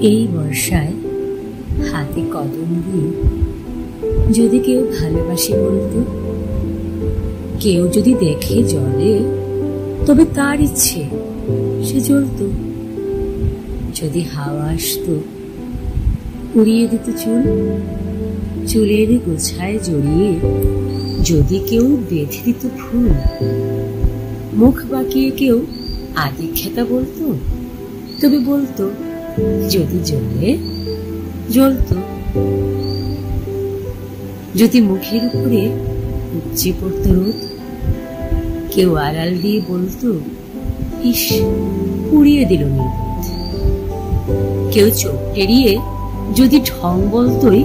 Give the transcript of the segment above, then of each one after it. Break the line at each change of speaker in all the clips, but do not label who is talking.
এই বর্ষায় হাতে কদম দিয়ে যদি কেউ ভালোবাসে বলতো, কেউ যদি দেখে জলে তবে তার ইচ্ছে সে জ্বলতো। যদি হাওয়া আসতো উড়িয়ে দিত চুল, চুলের গোছায় জড়িয়ে যদি কেউ বেঁধে দিত ফুল, মুখ বাঁকিয়ে কেউ আদি খেতা বলতো, তবে বলতো যদি জ্বলে জ্বলতো। যদি মুখের উপরে উপচে পড়তো রোদ, কেউ আড়াল দিয়ে বলতো ইস পুড়িয়ে দিল নির্বোধ। কেউ চোখ টেরিয়ে যদি ঢং বলতোই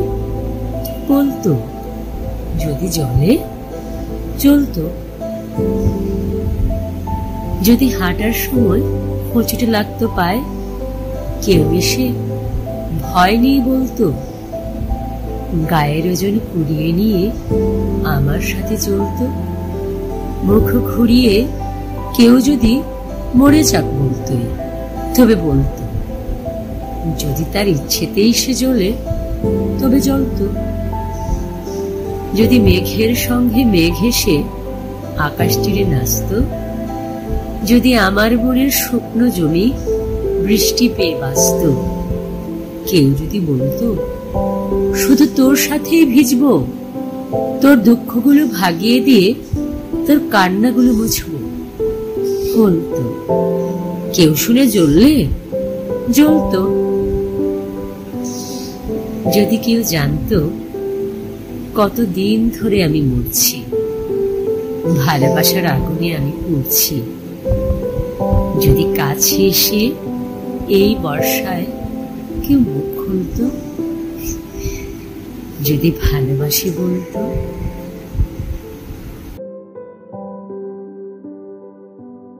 বলতো যদি জ্বলে জ্বলতো। যদি হাঁটার সময় হোঁচটে লাগতো পায়, কেউ এসে ভয় নেই বলতো গায়ের ওজন কুড়িয়ে নিয়ে আমার সাথে চলতো। মুখ ঘুরিয়ে কেউ যদি মরে যাক বলতোই, তবে বলতো যদি তার ইচ্ছেতেই সে জ্বলে তবে জ্বলতো। যদি মেঘের সঙ্গে মেঘ এসে আকাশ তীরে নাচত, যদি আমার মনের শুকনো জমি বৃষ্টি পেয়ে বাঁচত, কেউ যদি বলতো শুধু তোর সাথেই ভিজবো, তোর দুঃখগুলো ভাগিয়ে দিয়ে তোর কান্নাগুলো মুছবো, বলতো কেউ শুনে জ্বললে জ্বলতো। যদি কেউ জানতো কতদিন ধরে আমি মরছি, ভালোবাসার আগুনে আমি পুড়ছি, যদি কাছে এসে এই বর্ষায় কেউ মুখ খুলতো, যদি ভালোবাসি বলতো